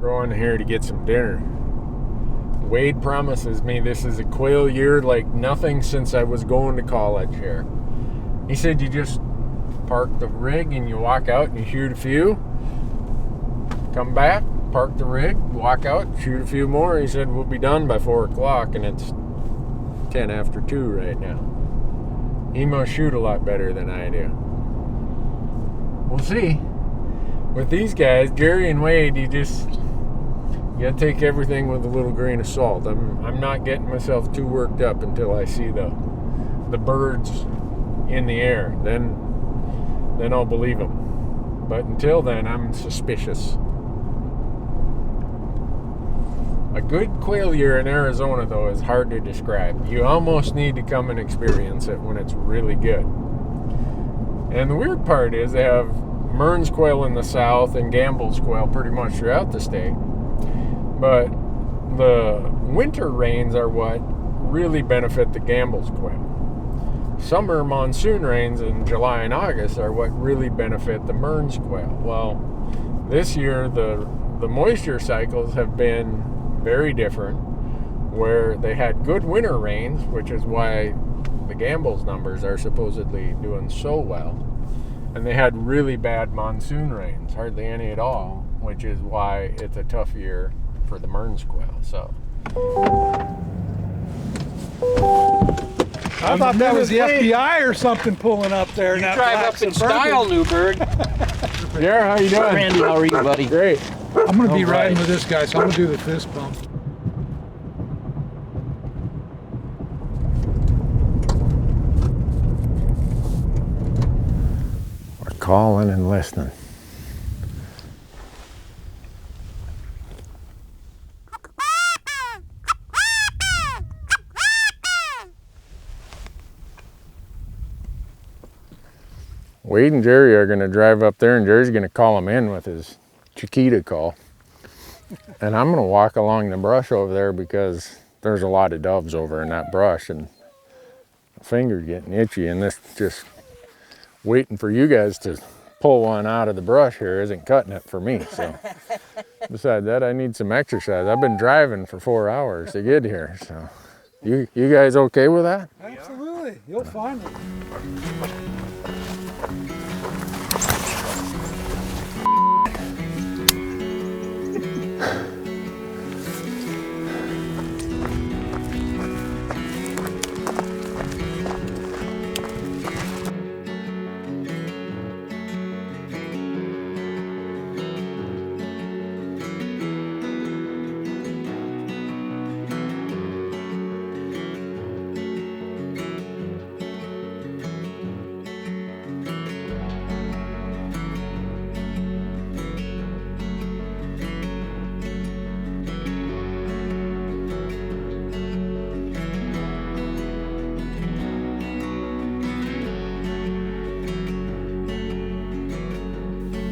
going here to get some dinner. Wade promises me this is a quail year like nothing since I was going to college here. He said you just park the rig and you walk out and you shoot a few, come back, park the rig, walk out, shoot a few more. He said we'll be done by 4 o'clock, and it's 10 after 2 right now. He must shoot a lot better than I do. We'll see. With these guys, Jerry and Wade, you gotta take everything with a little grain of salt. I'm not getting myself too worked up until I see the birds in the air. Then I'll believe them. But until then, I'm suspicious. A good quail year in Arizona, though, is hard to describe. You almost need to come and experience it when it's really good. And the weird part is they have Mearns quail in the south and Gamble's quail pretty much throughout the state. But the winter rains are what really benefit the Gamble's quail. Summer monsoon rains in July and August are what really benefit the Mearns quail. Well, this year the moisture cycles have been very different, where they had good winter rains, which is why the Gamble's numbers are supposedly doing so well. And they had really bad monsoon rains, hardly any at all, which is why it's a tough year for the Mearns quail. So I thought that was the FBI or something pulling up there. You drive up in style, Newberg. Yeah, how you doing? Randy, how are you, buddy? Great. I'm going to be riding with this guy, so I'm going to do the fist bump. We're calling and listening. Wade and Jerry are going to drive up there, and Jerry's going to call him in with his Chiquita call. And I'm going to walk along the brush over there because there's a lot of doves over in that brush, and my finger's getting itchy, and this just waiting for you guys to pull one out of the brush here isn't cutting it for me. So besides that, I need some exercise. I've been driving for 4 hours to get here. So you guys okay with that? Absolutely. You'll find it.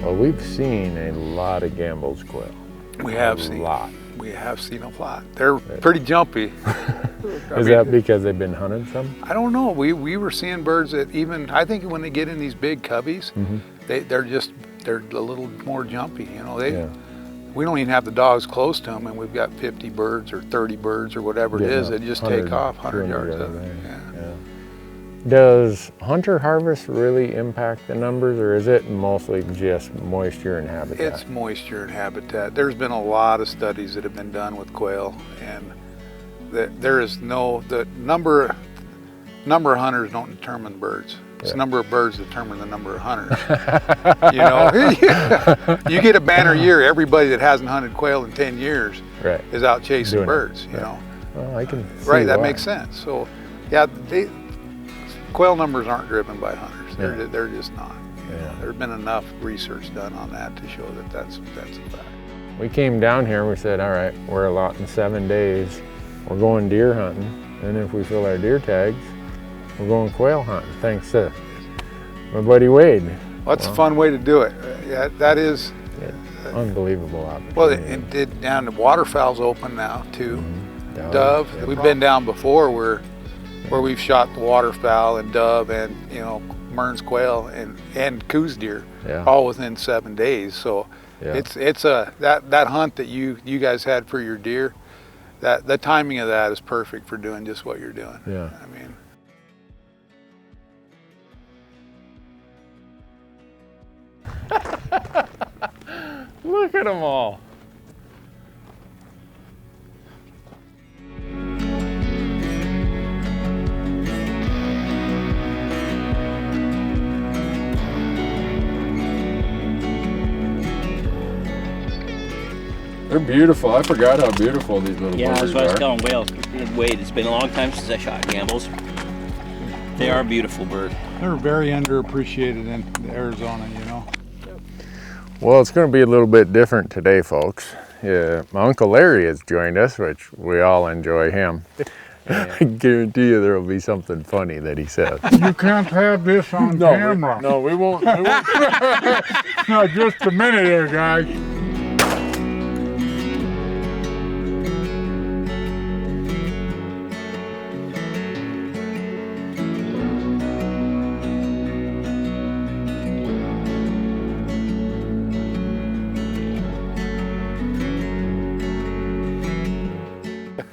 Well, we've seen a lot of Gamble's quail. We have seen a lot. We have seen a lot. They're pretty jumpy. Is that because they've been hunted some? I don't know. We were seeing birds that even, I think when they get in these big coveys, they're a little more jumpy. You know, we don't even have the dogs close to them, and we've got 50 birds or 30 birds or whatever it is that just take off 100 yards of it. Yeah. Does hunter harvest really impact the numbers, or is it mostly just moisture and habitat? It's moisture and habitat. There's been a lot of studies that have been done with quail, and there is the number of hunters don't determine birds. It's the number of birds determine the number of hunters. You know, you get a banner year. Everybody that hasn't hunted quail in 10 years is out chasing birds. You know, well, I can see that why. makes sense. So, yeah, quail numbers aren't driven by hunters. They're just not. Yeah. There's been enough research done on that to show that that's a fact. We came down here and we said, all right, we're allotting 7 days. We're going deer hunting, and if we fill our deer tags, we're going quail hunting, thanks to my buddy Wade. Well, that's a fun way to do it. Yeah, that is. Unbelievable opportunity. Well, it did down the waterfowl's open now too. Dove. Yeah. We've been down before where we've shot the waterfowl and dove and Mearns quail and Coues deer all within 7 days. So Yeah. It's that hunt that you guys had for your deer. That the timing of that is perfect for doing just what you're doing. Yeah. I mean. Look at them all. They're beautiful. I forgot how beautiful these little Yeah, that's buggers what I was are. telling Wales. Wait, it's been a long time since I shot gambles. They are a beautiful bird. They're very underappreciated in Arizona, you know. Well, it's going to be a little bit different today, folks. Yeah, my Uncle Larry has joined us, which we all enjoy him. I guarantee you there will be something funny that he says. You can't have this on camera. No, we won't. We won't. No, just a minute there, guys.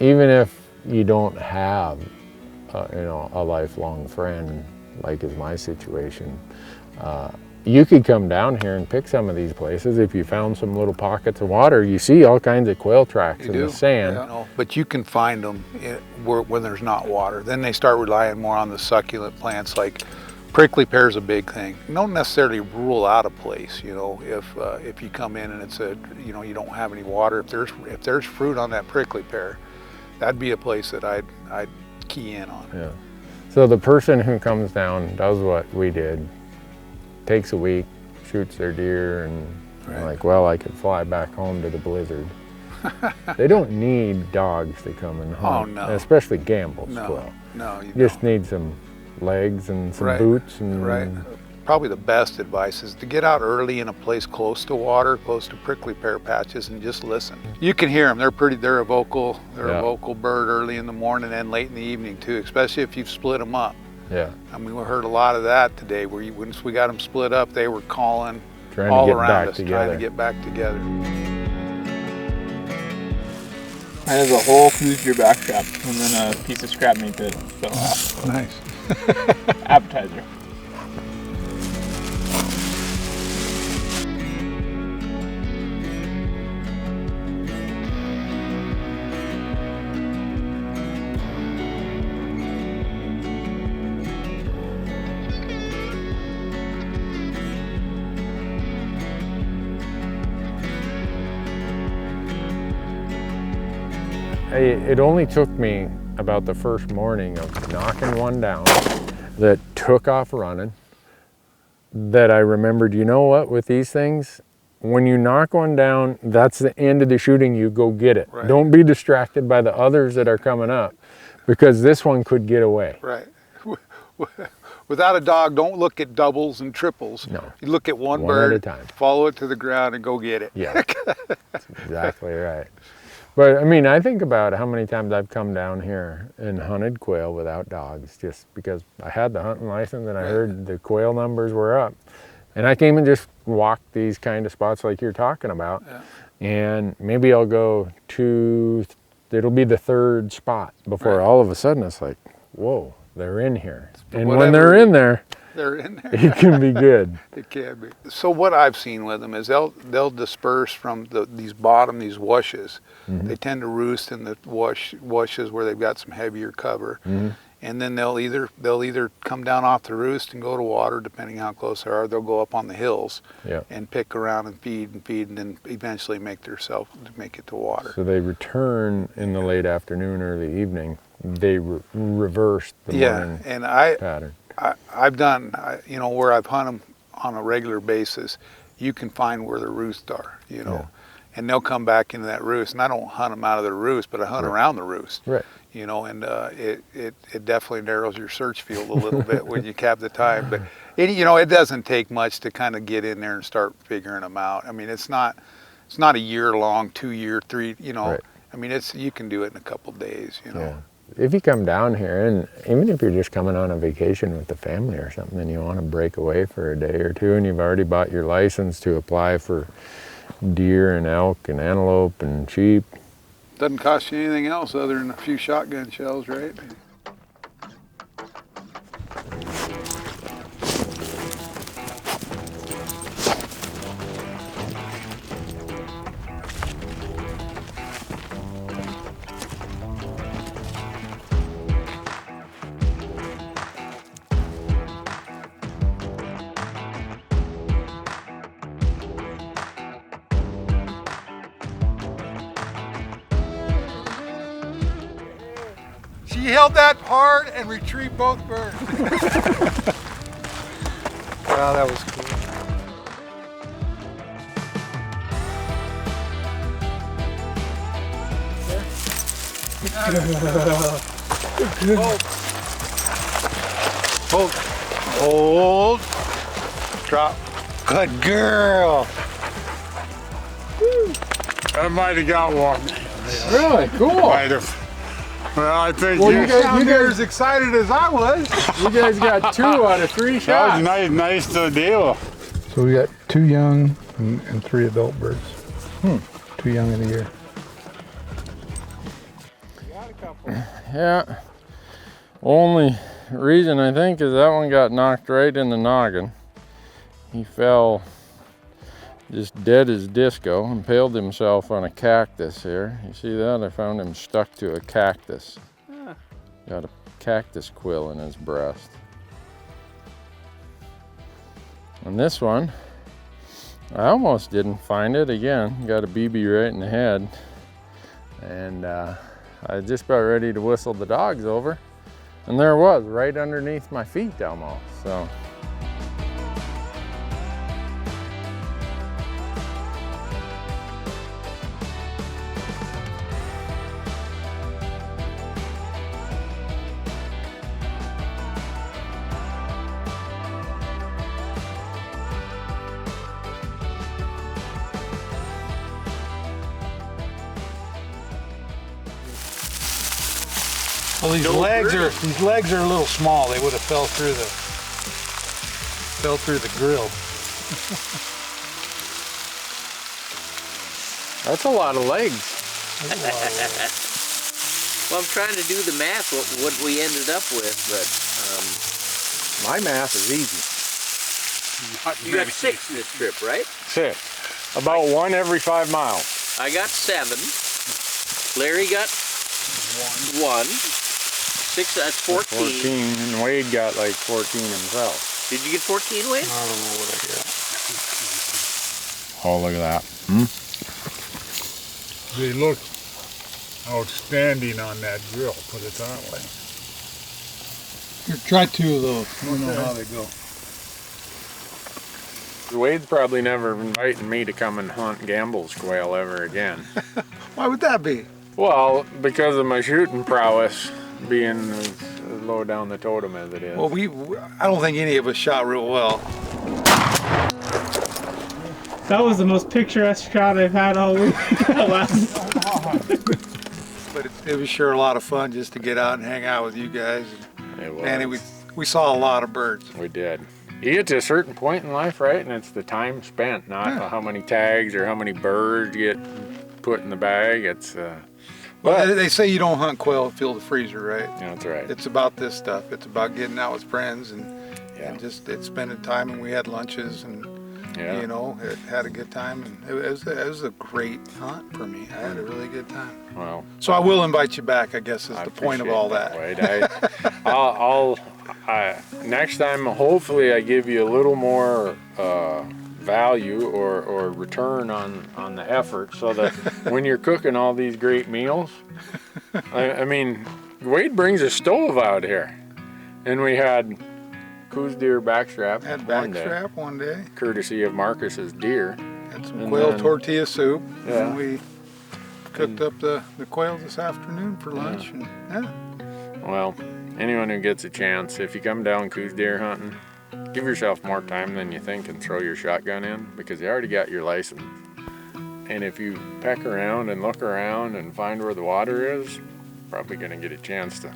Even if you don't have, a lifelong friend, like is my situation, you could come down here and pick some of these places. If you found some little pockets of water, you see all kinds of quail tracks in the sand. Yeah, no, but you can find them when there's not water. Then they start relying more on the succulent plants, like prickly pear is a big thing. You don't necessarily rule out a place, if you come in and it's you don't have any water. If there's fruit on that prickly pear, that'd be a place that I'd key in on. Yeah. So the person who comes down does what we did, takes a week, shoots their deer, and Right. like, well, I could fly back home to the blizzard. They don't need dogs to come and hunt, Oh, no. especially Gamble's No, quail. no, you You just don't. need some legs and some Right, boots and Right. Probably the best advice is to get out early in a place close to water, close to prickly pear patches, and just listen. You can hear them. They're a vocal bird early in the morning and late in the evening too, especially if you've split them up. Yeah, I mean, we heard a lot of that today. Once we got them split up, they were calling trying to all get around back us, together. trying to get back together. I have a whole Coues backstrap and then a piece of scrap meat that fell off. Nice. Appetizer. It only took me about the first morning of knocking one down that took off running that I remembered, you know what, with these things, when you knock one down, that's the end of the shooting, you go get it. Right. Don't be distracted by the others that are coming up, because this one could get away. Right. Without a dog, don't look at doubles and triples. No. You look at one One bird, at a time. follow it to the ground, and go get it. Yeah, that's exactly right. But I mean, I think about how many times I've come down here and hunted quail without dogs, just because I had the hunting license and I heard the quail numbers were up. And I came and just walked these kind of spots like you're talking about. Yeah. And maybe I'll go to, it'll be the third spot before Right. all of a sudden it's like, whoa, they're in here. And when whatever they're in there, They're in there. it can be good. It can be. So what I've seen with them is they'll disperse from these washes. Mm-hmm. They tend to roost in the washes where they've got some heavier cover. Mm-hmm. And then they'll either come down off the roost and go to water, depending how close they are. They'll go up on the hills Yeah. and pick around and feed, and then eventually make it to water. So they return in the late afternoon, early evening. They reverse the Yeah, morning and pattern. I've done, where I've hunted them on a regular basis, you can find where the roosts are, Yeah. and they'll come back into that roost. And I don't hunt them out of the roost, but I hunt around the roost, Right. and it definitely narrows your search field a little bit when you have the time. But, it doesn't take much to kind of get in there and start figuring them out. I mean, it's not a year long, 2 year, 3, Right. I mean, you can do it in a couple days, Yeah. If you come down here, and even if you're just coming on a vacation with the family or something, and you want to break away for a day or two, and you've already bought your license to apply for deer and elk and antelope and sheep. Doesn't cost you anything else other than a few shotgun shells, right? She held that hard and retrieved both birds. Wow, that was cool. Hold. Hold. Drop. Good girl. I might have got one. Really? Cool. Might have. Well, I think Well, you you guys as excited as I was. You guys got 2 out of 3 that shots. was nice to deal. So we got 2 young and 3 adult birds. 2 young in the year. Yeah. Only reason I think is that one got knocked right in the noggin. He fell just dead as disco, impaled himself on a cactus here. You see that? I found him stuck to a cactus. Got a cactus quill in his breast. And this one, I almost didn't find it again. Got a BB right in the head. And I was just about ready to whistle the dogs over. And there it was, right underneath my feet almost, so. Well, these legs are a little small. They would have fell through the grill. That's a lot of legs. Well, I'm trying to do the math, what we ended up with, but My math is easy. you got 6 this trip, right? 6. About 1 every 5 miles. I got 7. Larry got 1. 6, that's 14. 14, and Wade got like 14 himself. Did you get 14, Wade? I don't know what I got. Oh, look at that. They look outstanding on that grill, put it that way. Here, try 2 of those. I don't know how they go. Wade's probably never inviting me to come and hunt Gamble's quail ever again. Why would that be? Well, because of my shooting prowess being as low down the totem as it is. Well, I don't think any of us shot real well. That was the most picturesque shot I've had all week. But it was sure a lot of fun just to get out and hang out with you guys. It was. And we saw a lot of birds. We did. You get to a certain point in life, right? And it's the time spent, not how many tags or how many birds you get put in the bag. It's Well, they say you don't hunt quail and fill the freezer, right? Yeah, that's right. It's about this stuff. It's about getting out with friends and just spending time. And we had lunches and you know, it had a good time. And it was a great hunt for me. I had a really good time. Well, so I will invite you back, I guess, is the point of all that. I'll next time, hopefully I give you a little more value or return on the effort, so that when you're cooking all these great meals, I mean, Wade brings a stove out here, and we had Coues deer backstrap. Had backstrap one day, courtesy of Marcus's deer. Had some quail tortilla soup, and we cooked up the quail this afternoon for lunch. And, well, anyone who gets a chance, if you come down Coues deer hunting, give yourself more time than you think and throw your shotgun in, because you already got your license. And if you peck around and look around and find where the water is, probably going to get a chance to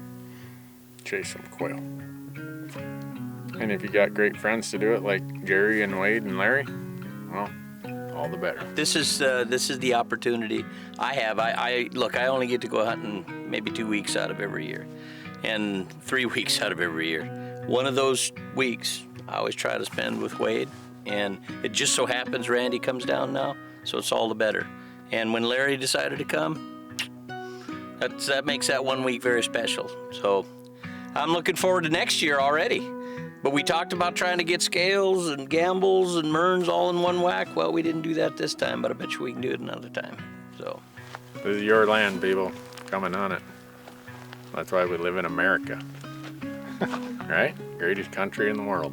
chase some quail. And if you got great friends to do it, like Jerry and Wade and Larry, well, all the better. This is the opportunity I have. Look, I only get to go hunting maybe 2 weeks out of every year, and 3 weeks out of every year. One of those weeks I always try to spend with Wade, and it just so happens Randy comes down now, so it's all the better. And when Larry decided to come, that makes that 1 week very special. So I'm looking forward to next year already. But we talked about trying to get scales and gambles and merns all in one whack. Well, we didn't do that this time, but I bet you we can do it another time. So This is your land, people. Come and hunt it. That's why we live in America. Right? Greatest country in the world.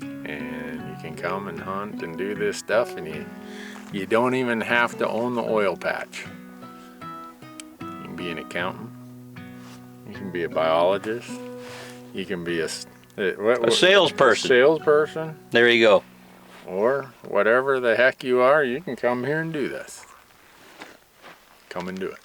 And you can come and hunt and do this stuff, and you don't even have to own the oil patch. You can be an accountant. You can be a biologist. You can be a salesperson. Salesperson. There you go. Or whatever the heck you are, you can come here and do this. Come and do it.